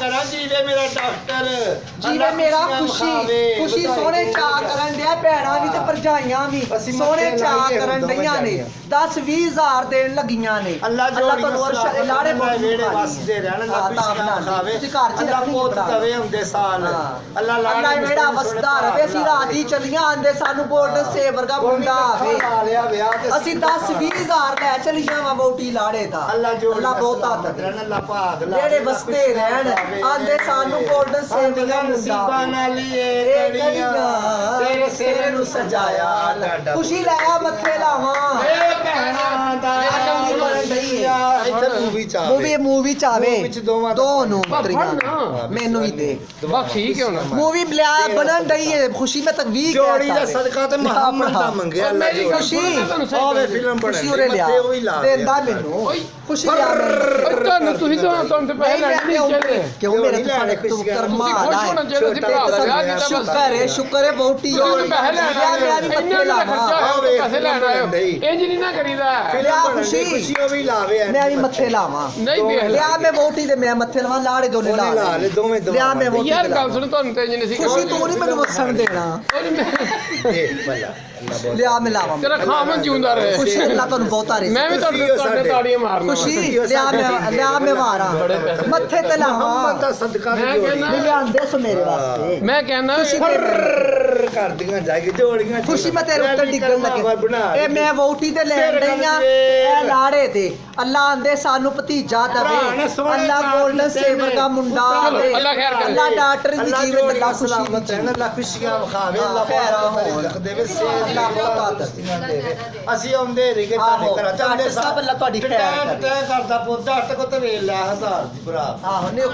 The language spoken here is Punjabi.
करा जीवे मेरा डॉक्टर जीवे मेरा खुशी सोने चा करन दिया भैणा भी ते भरजाइयां भी सोने चा करन ਦੀਆਂ ਨੇ 10-20 ਹਜ਼ਾਰ ਦੇਣ ਲੱਗੀਆਂ ਨੇ ਅੱਲਾ ਤੁਹਾਨੂੰ ਲਾੜੇ ਵੇੜੇ ਵਸਦੇ ਰਹਿਣ ਅੱਲਾ ਖੁਸ਼ੀਆਂ ਖਾਵੇ ਅੱਲਾ ਪੁੱਤ ਦਵੇ ਹੁੰਦੇ ਸਾਲ ਅੱਲਾ ਅੱਲਾ ਵੇੜਾ ਵਸਦਾ ਰਵੇ ਅਸੀਂ ਰਾਜੀ ਚਲੀਆਂ ਆਂਦੇ ਸਾਨੂੰ ਗੋਲਡਨ ਸੇ ਵਰਗਾ ਮੁੰਡਾ ਆਵੇ ਅਸੀਂ 10-20 ਹਜ਼ਾਰ ਲੈ ਚਲੀਆਂ ਵਾ ਵੋਟੀ ਲਾੜੇ ਦਾ ਅੱਲਾ ਬਹੁਤਾ ਰਹਿਣ ਅੱਲਾ ਭਾਗ ਲਾ ਜਿਹੜੇ ਵਸਦੇ ਰਹਿਣ ਆਂਦੇ ਸਾਨੂੰ ਗੋਲਡਨ ਸੇ ਵਰਗਾ ਨਸੀਬਾਂ ਨਾਲ ਇਹ ਕੜੀਆਂ ਤੇਰੇ ਸਿਰ ਨੂੰ ਸਜਾਇਆ ਖੁਸ਼ੀ ਲਾਇਆ ਮੱਥੇ ਲਾਵਾਂ ਭੈਣਾਂ ਦਾ ਇੱਥੇ ਮੂਵੀ ਚਾਵੇ ਦੋ ਨੂੰ ਮੈਨੂੰ ਵੀ ਦੇ ਬਸ ਠੀਕ ਹੈ ਹੁਣ ਮੂਵੀ ਬਲਿਆ ਬਣਨ ਡਈ ਹੈ ਖੁਸ਼ੀ ਮੈਂ ਤੱਕ 20 ਜੋੜੀ ਦਾ ਸਦਕਾ ਤੇ ਮੁਹੰਮਦ ਦਾ ਮੰਗਿਆ ਅੱਲਾ ਜੀ ਖੁਸ਼ੀ ਆਵੇ ਫਿਲਮ ਖੁਸ਼ੀ ਉਰੇ ਲਿਆ ਦੇਂਦਾ ਮੈਨੂੰ ਖੁਸ਼ੀ ਲਿਆ ਤੁਹਾਨੂੰ ਤੁਸੀਂ ਤੁਹਾਨੂੰ ਤੇ ਪੈਸੇ ਲੈਣੇ ਨਹੀਂ ਚਾਹੀਦੇ ਕਿਉਂ ਮੇਰੇ ਤੇ ਸਾਡੇ ਤੂੰ ਕਰਮਾ ਆਇਆ ਸ਼ੁਕਰ ਹੈ ਬਹੁਤੀ ਪੈਸੇ ਮੈਂ ਵੀ ਮੱਥੇ ਲਾਵਾਂ ਪੈਸੇ ਲੈਣ ਆਇਓ ਇੰਜ ਨਹੀਂ ਨਾ ਕਰੀਦਾ ਲਿਆ ਖੁਸ਼ੀ ਉਹ ਵੀ ਲਾਵੇ ਮੈਂ ਵੀ ਮੱਥੇ ਲਾਵਾਂ ਨਹੀਂ ਵੇਖ ਲਿਆ ਮੈਂ ਵੋਟੀ ਦੇ ਮੈਂ ਮੱਥੇ ਲਾਵਾਂ ਲਾੜੇ ਦੋਨੇ ਲਾ ਲੈ ਦੋਵੇਂ ਲਿਆ ਮੈਂ ਵੋਟੀ ਯਾਰ ਗੱਲ ਸੁਣ ਤੁਹਾਨੂੰ ਤੇ ਇੰਜ ਨਹੀਂ ਸੀ ਖੁਸ਼ੀ ਤੂੰ ਨਹੀਂ ਮੈਨੂੰ ਵਸਣ ਦੇਣਾ ਲਿਆ ਮੈਂ ਲਾਵਾਂ ਤੇਰਾ ਖਾਮਨ ਜਿਉਂਦਾ ਰਹੇ ਖੁਸ਼ੀ ਅੱਲਾ ਤੁਹਾਨੂੰ ਬਹੁਤਾ ਰੇ ਮੈਂ ਵੀ ਤੁਹਾਡੇ ਤਾੜੀਆਂ ਮਾਰਨਾ ਖੁਸ਼ੀ ਲਿਆ ਮੈਂ ਮਾਰਾਂ ਮੱਥੇ ਤੇ ਲਾਵਾਂ ਦਾ ਸਦਕਾ ਮੈਂ ਕਹਿੰਦਾ ਨਹੀਂ ਲਿਆਂਦੇ ਸੋ ਮੇਰੇ ਵਾਸਤੇ ਮੈਂ ਕਹਿੰਦਾ ਕਰਦੀਆਂ ਜਾਏਗੀ ਜੋੜੀਆਂ ਖੁਸ਼ੀ ਮੈਂ ਤੇਰੇ ਉੱਤੇ ਡਿੱਗਣ ਲੱਗੇ ਇਹ ਮੈਂ ਵੋਟੀ ਤੇ ਲੈਣ ਡਈਆਂ ਇਹ ਲਾੜੇ ਤੇ ਅੱਲਾ ਆਂਦੇ ਸਾਨੂੰ ਭਤੀਜਾ ਦਵੇ ਅੱਲਾ ਗੋਲਡਨ ਸੇਵਰ ਦਾ ਮੁੰਡਾ ਆਵੇ ਅੱਲਾ ਖੈਰ ਕਰੇ ਅੱਲਾ ਡਾਕਟਰ ਦੀ ਜੀਵਨ ਅੱਲਾ ਸਲਾਮਤ ਰਹਿਣ ਅੱਲਾ ਖੁਸ਼ੀਆਂ ਵਿਖਾਵੇ ਅੱਲਾ ਖੈਰ ਦੇਵੇ ਅੱਲਾ ਬਹੁਤਾ ਦੱਸੀਆਂ ਦੇਵੇ ਅਸੀਂ ਆਉਂਦੇ ਰਹੀ ਤੁਹਾਡੇ ਘਰਾਂ ਚਾਹੁੰਦੇ ਸਭ ਅੱਲਾ ਤੁਹਾਡੀ ਖੈਰ ਕਰੇ ਤੈਅ ਕਰਦਾ ਪੁੱਤ ਅੱਟ ਕੋ ਤੇ ਵੇਲ ਲੈ 1000 ਦੀ ਭਰਾ ਆਹੋ ਨਹੀਂ